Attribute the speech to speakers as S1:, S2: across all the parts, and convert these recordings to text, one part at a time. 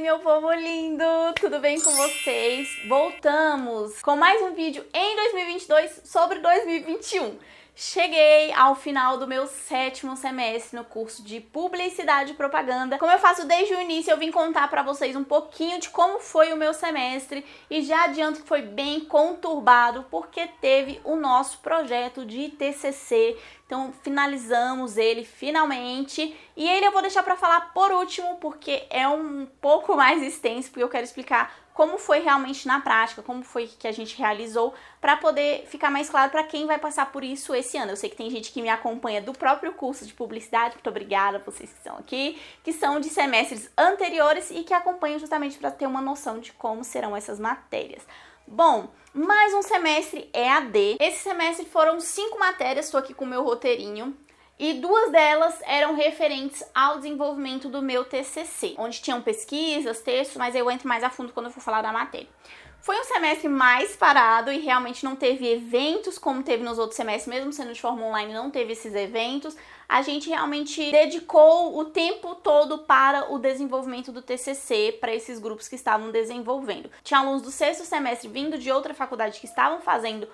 S1: meu povo lindo! Tudo bem com vocês? Voltamos com mais um vídeo em 2022 sobre 2021. Cheguei ao final do meu 7º semestre no curso de Publicidade e Propaganda. Como eu faço desde o início, eu vim contar pra vocês um pouquinho de como foi o meu semestre e já adianto que foi bem conturbado porque teve o nosso projeto de TCC. Então finalizamos ele finalmente e ele eu vou deixar pra falar por último porque é um pouco mais extenso, porque eu quero explicar como foi realmente na prática, como foi que a gente realizou, para poder ficar mais claro para quem vai passar por isso esse ano. Eu sei que tem gente que me acompanha do próprio curso de publicidade, muito obrigada a vocês que estão aqui, que são de semestres anteriores e que acompanham justamente para ter uma noção de como serão essas matérias. Bom, mais um semestre EAD. Esse semestre foram 5 matérias, estou aqui com o meu roteirinho. E 2 delas eram referentes ao desenvolvimento do meu TCC, onde tinham pesquisas, textos, mas eu entro mais a fundo quando eu for falar da matéria. Foi um semestre mais parado e realmente não teve eventos como teve nos outros semestres, mesmo sendo de forma online, não teve esses eventos. A gente realmente dedicou o tempo todo para o desenvolvimento do TCC, para esses grupos que estavam desenvolvendo. Tinha alunos do 6º semestre vindo de outra faculdade que estavam fazendo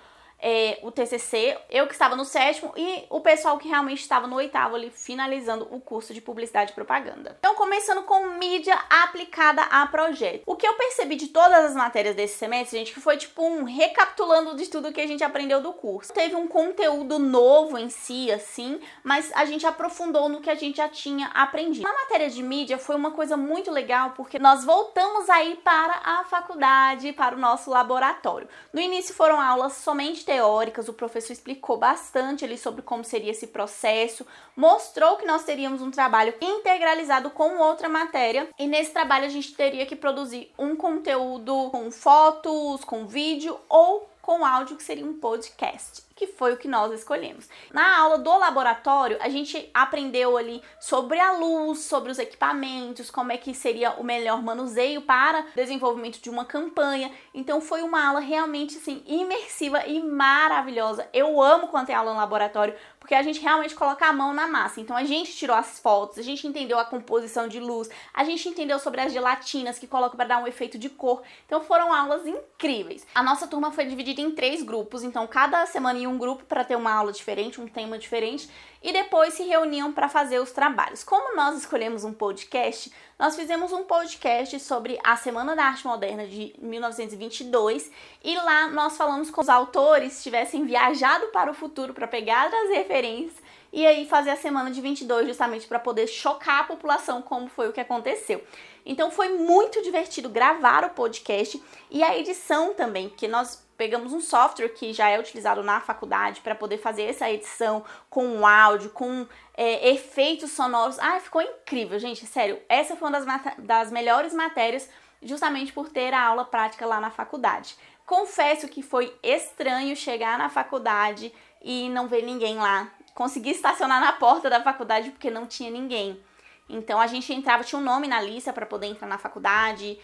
S1: o TCC, eu que estava no 7º e o pessoal que realmente estava no 8º ali, finalizando o curso de Publicidade e Propaganda. Então, começando com mídia aplicada a projeto. O que eu percebi de todas as matérias desse semestre, gente, que foi tipo recapitulando de tudo que a gente aprendeu do curso. Teve um conteúdo novo em si, assim, mas a gente aprofundou no que a gente já tinha aprendido. Na matéria de mídia foi uma coisa muito legal, porque nós voltamos aí para a faculdade, para o nosso laboratório. No início foram aulas somente teóricas, o professor explicou bastante ali sobre como seria esse processo, mostrou que nós teríamos um trabalho integralizado com outra matéria e nesse trabalho a gente teria que produzir um conteúdo com fotos, com vídeo ou com áudio, que seria um podcast, que foi o que nós escolhemos. Na aula do laboratório, a gente aprendeu ali sobre a luz, sobre os equipamentos, como é que seria o melhor manuseio para desenvolvimento de uma campanha. Então foi uma aula realmente assim imersiva e maravilhosa. Eu amo quando tem aula no laboratório, porque a gente realmente coloca a mão na massa. Então a gente tirou as fotos, a gente entendeu a composição de luz, a gente entendeu sobre as gelatinas que colocam para dar um efeito de cor. Então foram aulas incríveis. A nossa turma foi dividida em 3 grupos, então cada semana em um grupo para ter uma aula diferente, um tema diferente, e depois se reuniam para fazer os trabalhos. Como nós escolhemos um podcast, nós fizemos um podcast sobre a Semana da Arte Moderna de 1922 e lá nós falamos com os autores que tivessem viajado para o futuro para pegar as referências e aí fazer a semana de 22 justamente para poder chocar a população, como foi o que aconteceu. Então foi muito divertido gravar o podcast e a edição também, porque nós pegamos um software que já é utilizado na faculdade para poder fazer essa edição com áudio, com efeitos sonoros. Ficou incrível, gente, sério. Essa foi uma das melhores matérias, justamente por ter a aula prática lá na faculdade. Confesso que foi estranho chegar na faculdade e não ver ninguém lá. Consegui estacionar na porta da faculdade porque não tinha ninguém. Então a gente entrava, tinha um nome na lista para poder entrar na faculdade,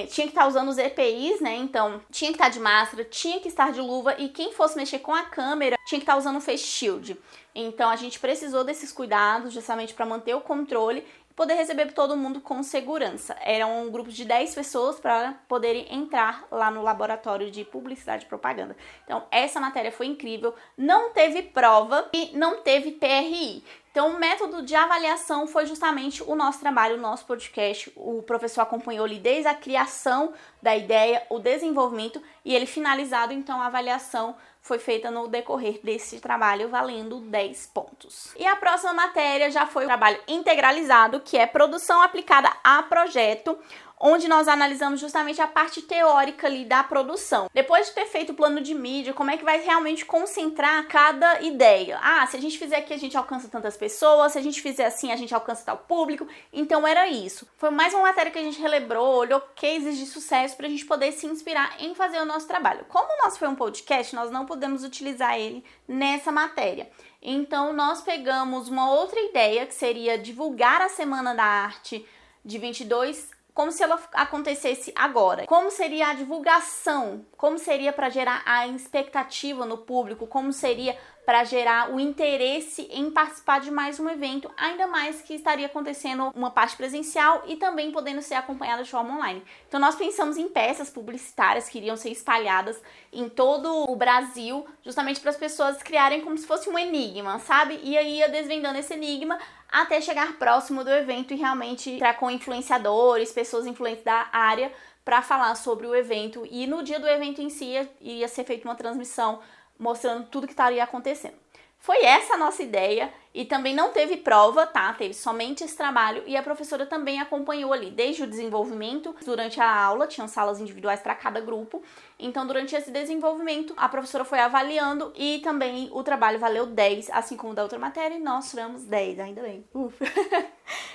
S1: tinha que estar usando os EPIs, né? Então tinha que estar de máscara, tinha que estar de luva e quem fosse mexer com a câmera tinha que estar usando um face shield. Então a gente precisou desses cuidados justamente para manter o controle e poder receber todo mundo com segurança. Era um grupo de 10 pessoas para poderem entrar lá no laboratório de Publicidade e Propaganda. Então essa matéria foi incrível, não teve prova e não teve PRI. Então, o método de avaliação foi justamente o nosso trabalho, o nosso podcast. O professor acompanhou ali desde a criação da ideia, o desenvolvimento e ele finalizado, então a avaliação foi feita no decorrer desse trabalho, valendo 10 pontos. E a próxima matéria já foi o trabalho integralizado, que é produção aplicada a projeto, onde nós analisamos justamente a parte teórica ali da produção. Depois de ter feito o plano de mídia, como é que vai realmente concentrar cada ideia? Se a gente fizer aqui a gente alcança tantas pessoas, se a gente fizer assim a gente alcança tal público. Então era isso. Foi mais uma matéria que a gente relembrou, olhou cases de sucesso para a gente poder se inspirar em fazer o nosso trabalho. Como o nosso foi um podcast, nós não podemos utilizar ele nessa matéria. Então nós pegamos uma outra ideia que seria divulgar a Semana da Arte de 22 como se ela acontecesse agora. Como seria a divulgação? Como seria para gerar a expectativa no público? Como seria para gerar o interesse em participar de mais um evento, ainda mais que estaria acontecendo uma parte presencial e também podendo ser acompanhada de forma online. Então nós pensamos em peças publicitárias que iriam ser espalhadas em todo o Brasil, justamente para as pessoas criarem como se fosse um enigma, sabe? E aí ia desvendando esse enigma até chegar próximo do evento e realmente entrar com influenciadores, pessoas influentes da área para falar sobre o evento. E no dia do evento em si ia ser feita uma transmissão mostrando tudo que estaria acontecendo. Foi essa a nossa ideia e também não teve prova, tá? Teve somente esse trabalho e a professora também acompanhou ali desde o desenvolvimento, durante a aula, tinham salas individuais para cada grupo. Então, durante esse desenvolvimento, a professora foi avaliando e também o trabalho valeu 10, assim como da outra matéria, e nós tiramos 10, ainda bem.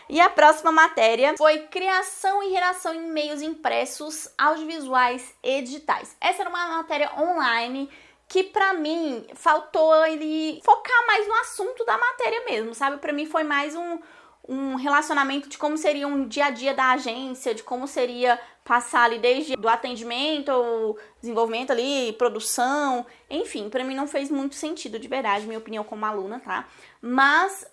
S1: E a próxima matéria foi criação e redação em meios impressos, audiovisuais e digitais. Essa era uma matéria online que pra mim faltou ele focar mais no assunto da matéria mesmo, sabe? Pra mim foi mais um relacionamento de como seria um dia a dia da agência, de como seria passar ali desde do atendimento, o desenvolvimento ali, produção, enfim, pra mim não fez muito sentido, de verdade, minha opinião como aluna, tá? Mas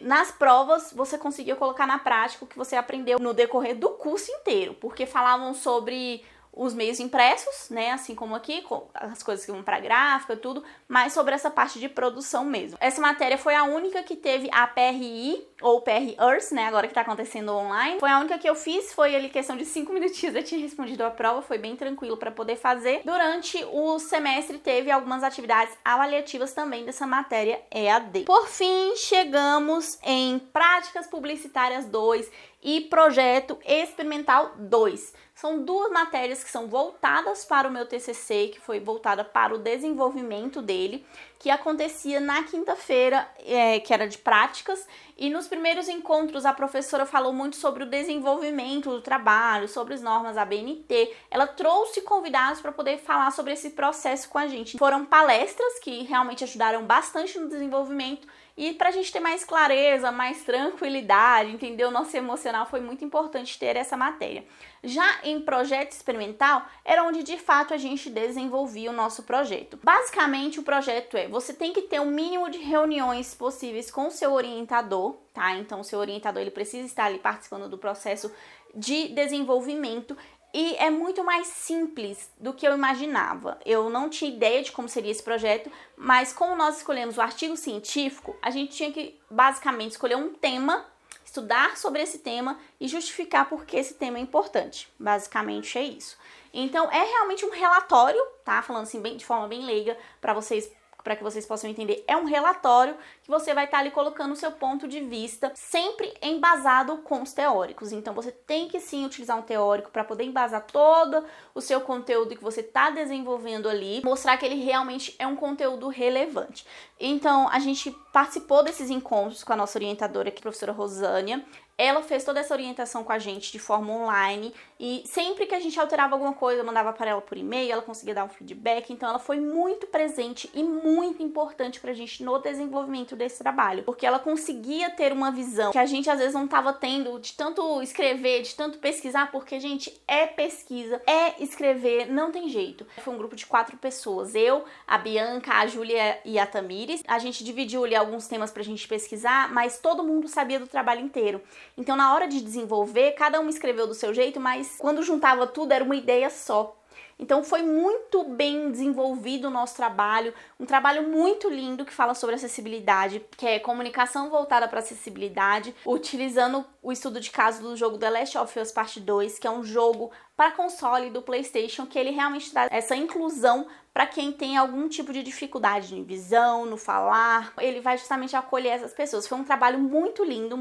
S1: nas provas você conseguiu colocar na prática o que você aprendeu no decorrer do curso inteiro, porque falavam sobre os meios impressos, né, assim como aqui, as coisas que vão para gráfica, tudo, mas sobre essa parte de produção mesmo. Essa matéria foi a única que teve a PRI, ou PRI Earth, né, agora que tá acontecendo online. Foi a única que eu fiz, foi ali questão de 5 minutinhos eu tinha respondido a prova, foi bem tranquilo para poder fazer. Durante o semestre teve algumas atividades avaliativas também dessa matéria EAD. Por fim, chegamos em Práticas Publicitárias 2 e Projeto Experimental 2. São duas matérias que são voltadas para o meu TCC, que foi voltada para o desenvolvimento dele, que acontecia na quinta-feira, que era de práticas, e nos primeiros encontros a professora falou muito sobre o desenvolvimento do trabalho, sobre as normas ABNT. Ela trouxe convidados para poder falar sobre esse processo com a gente. Foram palestras que realmente ajudaram bastante no desenvolvimento e para a gente ter mais clareza, mais tranquilidade, entendeu? Nosso emocional foi muito importante ter essa matéria. Já em projeto experimental, era onde de fato a gente desenvolvia o nosso projeto. Basicamente, o projeto você tem que ter o mínimo de reuniões possíveis com o seu orientador, tá? Então, o seu orientador ele precisa estar ali participando do processo de desenvolvimento. E é muito mais simples do que eu imaginava. Eu não tinha ideia de como seria esse projeto, mas como nós escolhemos o artigo científico, a gente tinha que basicamente escolher um tema, estudar sobre esse tema e justificar por que esse tema é importante. Basicamente é isso. Então é realmente um relatório, tá? Falando assim de forma bem leiga para que vocês possam entender, é um relatório que você vai estar ali colocando o seu ponto de vista, sempre embasado com os teóricos. Então você tem que sim utilizar um teórico para poder embasar todo o seu conteúdo que você está desenvolvendo ali, mostrar que ele realmente é um conteúdo relevante. Então a gente participou desses encontros com a nossa orientadora, que é a professora Rosânia. Ela fez toda essa orientação com a gente de forma online e sempre que a gente alterava alguma coisa, eu mandava para ela por e-mail, ela conseguia dar um feedback. Então ela foi muito presente e muito importante pra gente no desenvolvimento desse trabalho, porque ela conseguia ter uma visão que a gente às vezes não estava tendo, de tanto escrever, de tanto pesquisar, porque, gente, é pesquisa, é escrever, não tem jeito. Foi um grupo de 4 pessoas, eu, a Bianca, a Júlia e a Tamires. A gente dividiu ali alguns temas pra gente pesquisar, mas todo mundo sabia do trabalho inteiro. Então, na hora de desenvolver, cada um escreveu do seu jeito, mas quando juntava tudo, era uma ideia só. Então, foi muito bem desenvolvido o nosso trabalho, um trabalho muito lindo que fala sobre acessibilidade, que é comunicação voltada para acessibilidade, utilizando o estudo de caso do jogo The Last of Us Part 2, que é um jogo para console do PlayStation, que ele realmente traz essa inclusão para quem tem algum tipo de dificuldade em visão, no falar. Ele vai justamente acolher essas pessoas. Foi um trabalho muito lindo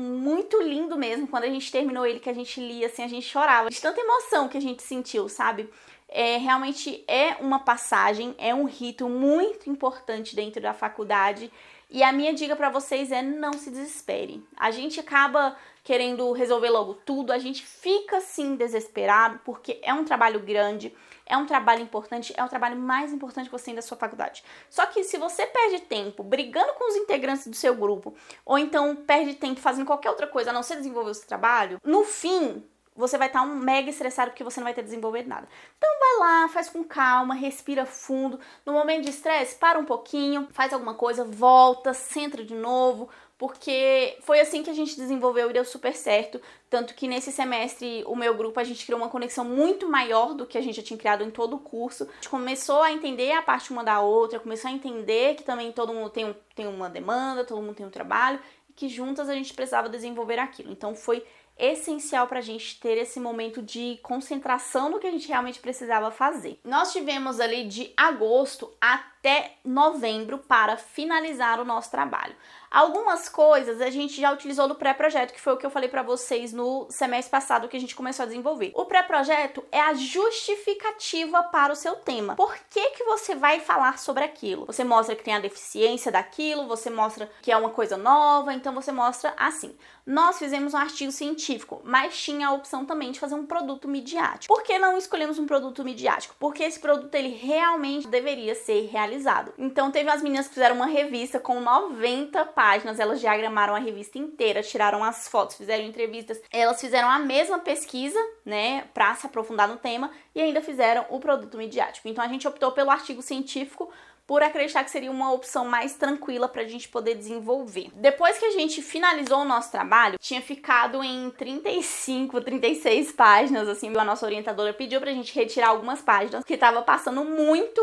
S1: mesmo. Quando a gente terminou ele, que a gente lia, assim, a gente chorava de tanta emoção que a gente sentiu, sabe? Realmente é uma passagem, é um rito muito importante dentro da faculdade. E a minha dica para vocês é: não se desespere. A gente acaba querendo resolver logo tudo, a gente fica sim desesperado, porque é um trabalho grande, é um trabalho importante, é o trabalho mais importante que você tem da sua faculdade. Só que se você perde tempo brigando com os integrantes do seu grupo, ou então perde tempo fazendo qualquer outra coisa a não ser desenvolver o seu trabalho, no fim você vai estar mega estressado porque você não vai ter desenvolvido nada. Então vai lá, faz com calma, respira fundo. No momento de estresse, para um pouquinho, faz alguma coisa, volta, centra de novo, porque foi assim que a gente desenvolveu e deu super certo. Tanto que nesse semestre, o meu grupo, a gente criou uma conexão muito maior do que a gente já tinha criado em todo o curso. A gente começou a entender a parte uma da outra, começou a entender que também todo mundo tem uma demanda, todo mundo tem um trabalho, e que juntas a gente precisava desenvolver aquilo. Então foi essencial pra gente ter esse momento de concentração no que a gente realmente precisava fazer. Nós tivemos ali de agosto até novembro para finalizar o nosso trabalho. Algumas coisas a gente já utilizou do pré-projeto, que foi o que eu falei pra vocês no semestre passado que a gente começou a desenvolver. O pré-projeto é a justificativa para o seu tema. Por que que você vai falar sobre aquilo? Você mostra que tem a deficiência daquilo, você mostra que é uma coisa nova, então você mostra assim. Nós fizemos um artigo científico, mas tinha a opção também de fazer um produto midiático. Por que não escolhemos um produto midiático? Porque esse produto ele realmente deveria ser realizado. Então teve as meninas que fizeram uma revista com 90 páginas, elas diagramaram a revista inteira, tiraram as fotos, fizeram entrevistas, elas fizeram a mesma pesquisa, né, para se aprofundar no tema e ainda fizeram o produto midiático. Então a gente optou pelo artigo científico por acreditar que seria uma opção mais tranquila para a gente poder desenvolver. Depois que a gente finalizou o nosso trabalho, tinha ficado em 35, 36 páginas, assim, a nossa orientadora pediu pra gente retirar algumas páginas, que estava passando muito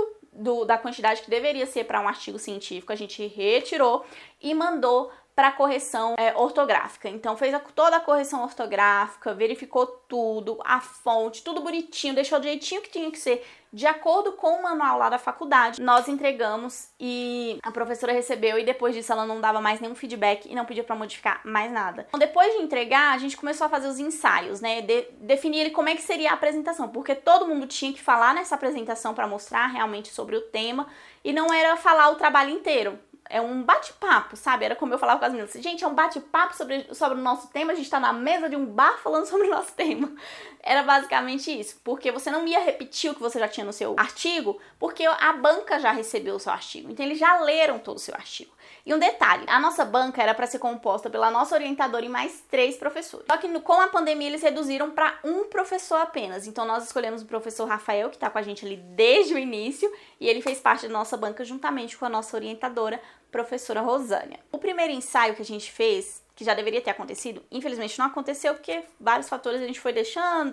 S1: da quantidade que deveria ser para um artigo científico. A gente retirou e mandou para correção ortográfica. Então fez toda a correção ortográfica, verificou tudo, a fonte, tudo bonitinho, deixou do jeitinho que tinha que ser, de acordo com o manual lá da faculdade. Nós entregamos e a professora recebeu, e depois disso ela não dava mais nenhum feedback e não pedia para modificar mais nada. Então, depois de entregar, a gente começou a fazer os ensaios, né? Definir ele como é que seria a apresentação, porque todo mundo tinha que falar nessa apresentação para mostrar realmente sobre o tema, e não era falar o trabalho inteiro. É um bate-papo, sabe? Era como eu falava com as meninas. Gente, é um bate-papo sobre o nosso tema. A gente tá na mesa de um bar falando sobre o nosso tema. Era basicamente isso. Porque você não ia repetir o que você já tinha no seu artigo, porque a banca já recebeu o seu artigo. Então, eles já leram todo o seu artigo. E um detalhe, a nossa banca era para ser composta pela nossa orientadora e mais 3 professores. Só que com a pandemia eles reduziram para um professor apenas. Então nós escolhemos o professor Rafael, que tá com a gente ali desde o início, e ele fez parte da nossa banca juntamente com a nossa orientadora, professora Rosânia. O primeiro ensaio que a gente fez, que já deveria ter acontecido, infelizmente não aconteceu, porque vários fatores a gente foi deixando,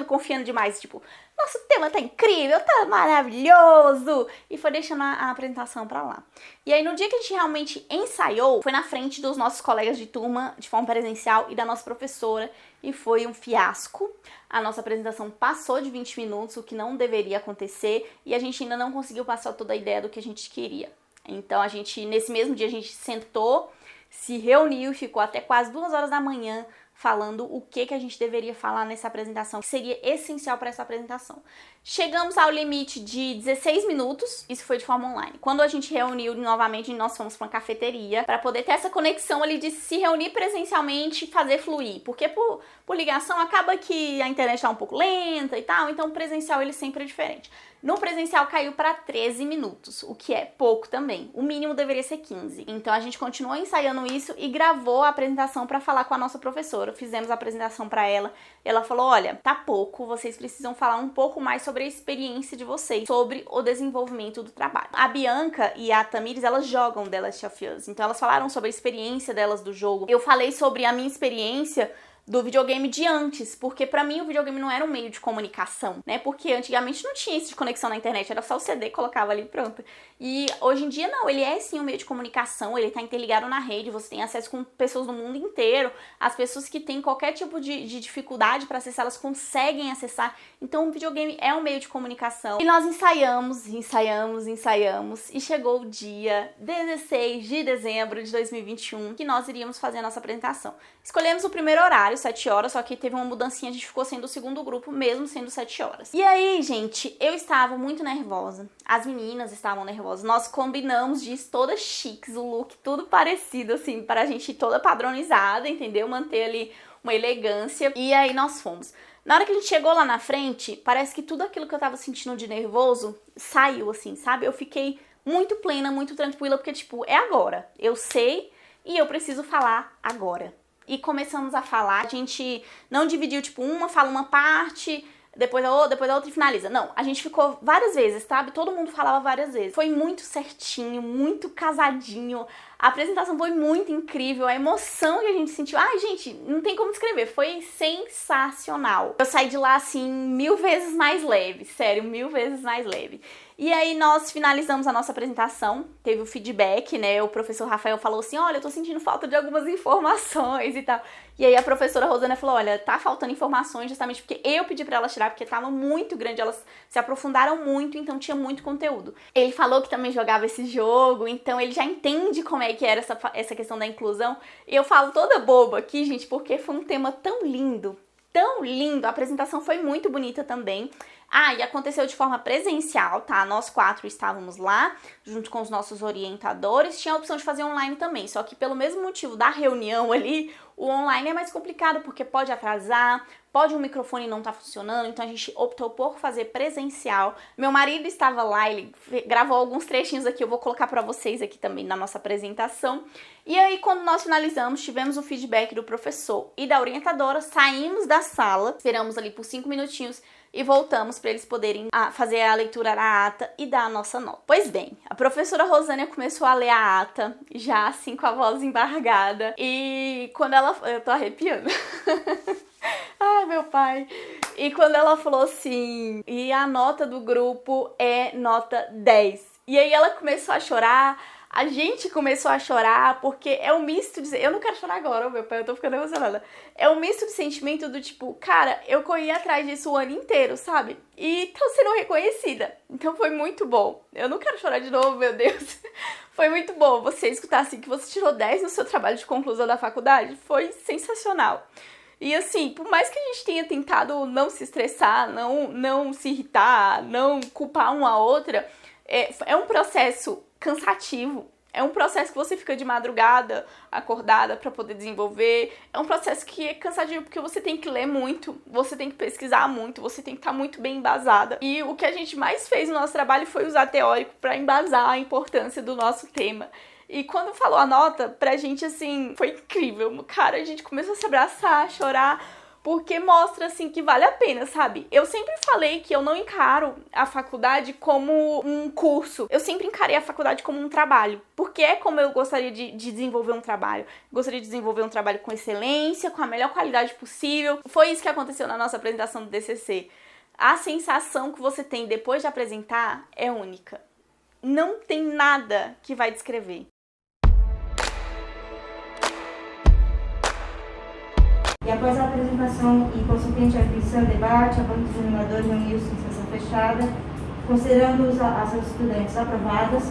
S1: confiando demais, tipo, nosso tema tá incrível, tá maravilhoso, e foi deixando a apresentação pra lá. E aí no dia que a gente realmente ensaiou, foi na frente dos nossos colegas de turma, de forma presencial, e da nossa professora, e foi um fiasco. A nossa apresentação passou de 20 minutos, o que não deveria acontecer, e a gente ainda não conseguiu passar toda a ideia do que a gente queria. Então a gente, nesse mesmo dia, a gente sentou, se reuniu e ficou até quase 2 horas da manhã falando o que a gente deveria falar nessa apresentação, que seria essencial para essa apresentação. Chegamos ao limite de 16 minutos, isso foi de forma online. Quando a gente reuniu novamente, nós fomos para uma cafeteria para poder ter essa conexão ali de se reunir presencialmente e fazer fluir, porque por ligação acaba que a internet está um pouco lenta e tal, então o presencial ele sempre é diferente. No presencial caiu para 13 minutos, o que é pouco também. O mínimo deveria ser 15. Então a gente continuou ensaiando isso e gravou a apresentação para falar com a nossa professora. Fizemos a apresentação para ela. Ela falou: olha, tá pouco, vocês precisam falar um pouco mais sobre a experiência de vocês, sobre o desenvolvimento do trabalho. A Bianca e a Tamires, elas jogam The Last of Us, então elas falaram sobre a experiência delas do jogo. Eu falei sobre a minha experiência do videogame de antes, porque pra mim o videogame não era um meio de comunicação, né? Porque antigamente não tinha isso de conexão na internet, era só o CD, colocava ali e pronto. E hoje em dia não, ele é sim um meio de comunicação, ele tá interligado na rede, você tem acesso com pessoas do mundo inteiro, as pessoas que têm qualquer tipo de dificuldade pra acessar, elas conseguem acessar. Então o videogame é um meio de comunicação. E nós ensaiamos, e chegou o dia 16 de dezembro de 2021 que nós iríamos fazer a nossa apresentação. Escolhemos o primeiro horário, 7 horas, só que teve uma mudancinha, a gente ficou sendo o segundo grupo, mesmo sendo 7 horas. E aí, gente, eu estava muito nervosa, as meninas estavam nervosas, nós combinamos de ir todas chiques, o look tudo parecido, assim, para a gente ir toda padronizada, entendeu? Manter ali uma elegância, e aí nós fomos. Na hora que a gente chegou lá na frente, parece que tudo aquilo que eu tava sentindo de nervoso saiu, assim, sabe? Eu fiquei muito plena, muito tranquila, porque, tipo, é agora. Eu sei e eu preciso falar agora. e começamos a falar. A gente não dividiu, tipo, uma fala uma parte, depois a outra e finaliza. Não, a gente ficou várias vezes, sabe? Todo mundo falava várias vezes. Foi muito certinho, muito casadinho. A apresentação foi muito incrível, a emoção que a gente sentiu. Ai, gente, não tem como descrever. Foi sensacional. Eu saí de lá, assim, 1000 vezes mais leve. Sério, 1000 vezes mais leve. E aí nós finalizamos a nossa apresentação, teve o feedback, né? O professor Rafael falou assim, olha, eu tô sentindo falta de algumas informações e tal. E aí a professora Rosânia falou, olha, tá faltando informações justamente porque eu pedi pra elas tirar, porque tava muito grande, elas se aprofundaram muito, então tinha muito conteúdo. Ele falou que também jogava esse jogo, então ele já entende como é que era essa questão da inclusão. E eu falo toda boba aqui, gente, porque foi um tema tão lindo, tão lindo. A apresentação foi muito bonita também. Ah, e aconteceu de forma presencial, tá? Nós 4 estávamos lá, junto com os nossos orientadores. Tinha a opção de fazer online também, só que pelo mesmo motivo da reunião ali, o online é mais complicado, porque pode atrasar, pode um microfone não estar funcionando, então a gente optou por fazer presencial. Meu marido estava lá, ele gravou alguns trechinhos aqui, eu vou colocar pra vocês aqui também na nossa apresentação. E aí, quando nós finalizamos, tivemos o feedback do professor e da orientadora, saímos da sala, esperamos ali por 5 minutinhos, e voltamos para eles poderem fazer a leitura da ata e dar a nossa nota. Pois bem, a professora Rosânia começou a ler a ata, já assim com a voz embargada, e quando ela... Eu tô arrepiando. Ai, meu pai. E quando ela falou assim, e a nota do grupo é nota 10. E aí ela começou a chorar, a gente começou a chorar, porque é um misto de... Eu não quero chorar agora, meu pai, eu tô ficando emocionada. É um misto de sentimento do tipo, cara, eu corri atrás disso o ano inteiro, sabe? E tô sendo reconhecida. Então foi muito bom. Eu não quero chorar de novo, meu Deus. Foi muito bom você escutar assim que você tirou 10 no seu trabalho de conclusão da faculdade. Foi sensacional. E assim, por mais que a gente tenha tentado não se estressar, não se irritar, não culpar uma a outra, é um processo cansativo, é um processo que você fica de madrugada, acordada pra poder desenvolver, é um processo que é cansativo porque você tem que ler muito, você tem que pesquisar muito, você tem que estar muito bem embasada. E o que a gente mais fez no nosso trabalho foi usar teórico pra embasar a importância do nosso tema. E quando falou a nota, pra gente, assim, foi incrível. Cara, a gente começou a se abraçar, a chorar, porque mostra, assim, que vale a pena, sabe? Eu sempre falei que eu não encaro a faculdade como um curso. Eu sempre encarei a faculdade como um trabalho, porque é como eu gostaria de desenvolver um trabalho. Gostaria de desenvolver um trabalho com excelência, com a melhor qualidade possível. Foi isso que aconteceu na nossa apresentação do TCC. A sensação que você tem depois de apresentar é única. Não tem nada que vai descrever.
S2: E após a apresentação e consequente atribuição ao debate, a banca dos examinadores reuniu-se em sessão fechada, considerando as estudantes aprovadas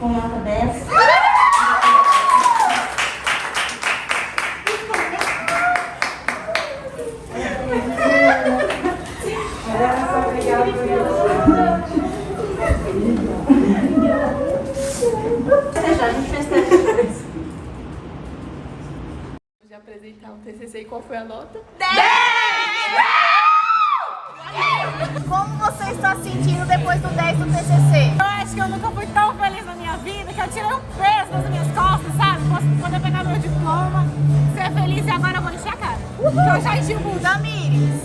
S2: com nota 10. Agora é só pegar a gente fez teste.
S1: Apresentar o TCC e qual foi a nota?
S3: 10! Como você está se sentindo depois do 10 do TCC?
S4: Eu acho que eu nunca fui tão feliz na minha vida que eu tirei um peso das minhas costas, sabe? Poder pegar meu diploma, ser feliz e agora eu vou encher a cara. Então eu já enchi o mundo.
S3: Tamires,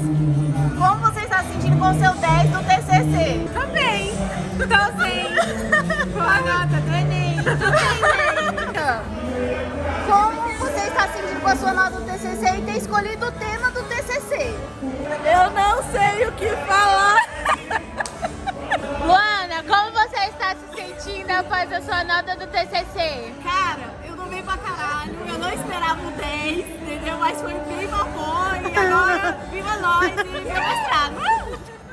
S3: como você está se sentindo com o seu 10 do TCC?
S4: Tô bem, tô sim. Com a nota do Enem, tô bem.
S3: Como você está se sentindo com a sua nota do TCC e ter escolhido o tema do TCC?
S4: Eu não sei o que falar.
S3: Luana, como você está se sentindo após a sua nota do TCC?
S4: Cara, eu não veio pra caralho, eu não esperava o 10, entendeu? Mas foi bem bom e agora viva nós e meu mestrado.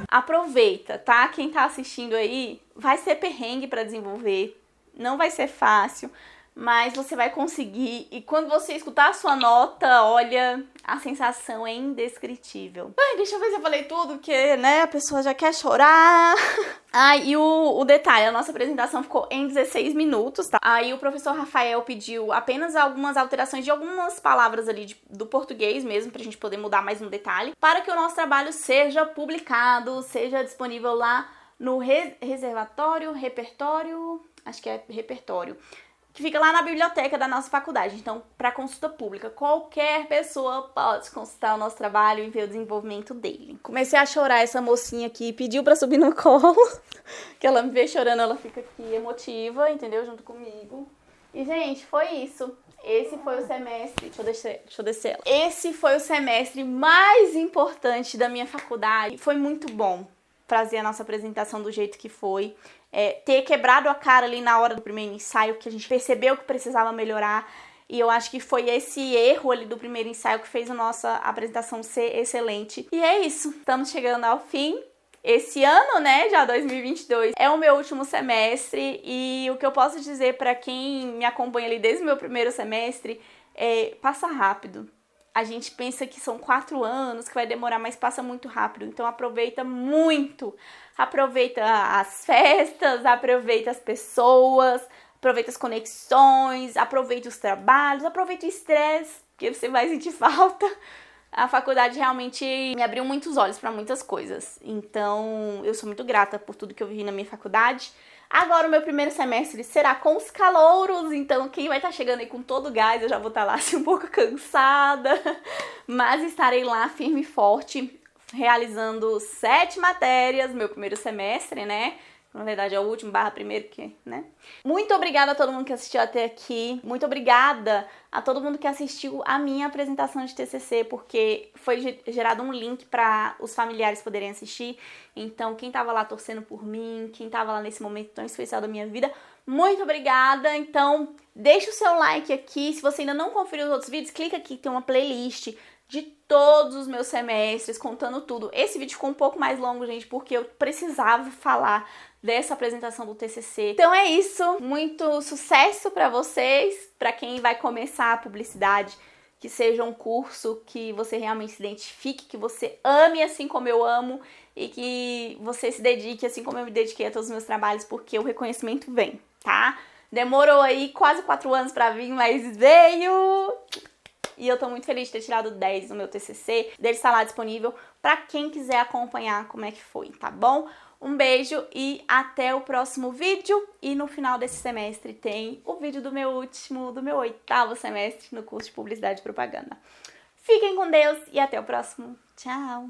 S1: Aproveita, tá? Quem tá assistindo aí, vai ser perrengue pra desenvolver, não vai ser fácil, mas você vai conseguir. E quando você escutar a sua nota, olha, a sensação é indescritível. Ai, deixa eu ver se eu falei tudo, porque, né, a pessoa já quer chorar. E o detalhe, a nossa apresentação ficou em 16 minutos, tá? Aí o professor Rafael pediu apenas algumas alterações de algumas palavras ali do português mesmo, pra gente poder mudar mais um detalhe, para que o nosso trabalho seja publicado, seja disponível lá no repertório, acho que é repertório, que fica lá na biblioteca da nossa faculdade. Então, para consulta pública, qualquer pessoa pode consultar o nosso trabalho e ver o desenvolvimento dele. Comecei a chorar, essa mocinha aqui pediu para subir no colo, que ela me vê chorando, ela fica aqui emotiva, entendeu? Junto comigo. E, gente, foi isso. Esse foi o semestre... Deixa eu descer ela. Esse foi o semestre mais importante da minha faculdade. Foi muito bom fazer a nossa apresentação do jeito que foi. Ter quebrado a cara ali na hora do primeiro ensaio, que a gente percebeu que precisava melhorar. E eu acho que foi esse erro ali do primeiro ensaio que fez a nossa apresentação ser excelente. E é isso. Estamos chegando ao fim. Esse ano, né, já 2022, é o meu último semestre e o que eu posso dizer para quem me acompanha ali desde o meu primeiro semestre é passa rápido. A gente pensa que são 4 anos, que vai demorar, mas passa muito rápido. Então aproveita muito. Aproveita as festas, aproveita as pessoas, aproveita as conexões, aproveita os trabalhos, aproveita o estresse, porque você vai sentir falta. A faculdade realmente me abriu muitos olhos para muitas coisas. Então, eu sou muito grata por tudo que eu vivi na minha faculdade. Agora, o meu primeiro semestre será com os calouros. Então, quem vai estar chegando aí com todo o gás, eu já vou estar lá assim um pouco cansada. Mas estarei lá firme e forte, realizando 7 matérias, meu primeiro semestre, né? Na verdade é o último /primeiro, que, né? Muito obrigada a todo mundo que assistiu até aqui. Muito obrigada a todo mundo que assistiu a minha apresentação de TCC, porque foi gerado um link para os familiares poderem assistir. Então, quem tava lá torcendo por mim, quem tava lá nesse momento tão especial da minha vida, muito obrigada. Então, deixa o seu like aqui. Se você ainda não conferiu os outros vídeos, clica aqui, tem uma playlist de todos os meus semestres, contando tudo. Esse vídeo ficou um pouco mais longo, gente, porque eu precisava falar dessa apresentação do TCC. Então é isso, muito sucesso pra vocês, pra quem vai começar a publicidade, que seja um curso que você realmente se identifique, que você ame assim como eu amo e que você se dedique assim como eu me dediquei a todos os meus trabalhos, porque o reconhecimento vem, tá? Demorou aí quase 4 anos pra vir, mas veio! E eu tô muito feliz de ter tirado 10 no meu TCC, dele está lá disponível pra quem quiser acompanhar como é que foi, tá bom? Um beijo e até o próximo vídeo. E no final desse semestre tem o vídeo do meu 8º semestre no curso de Publicidade e Propaganda. Fiquem com Deus e até o próximo. Tchau!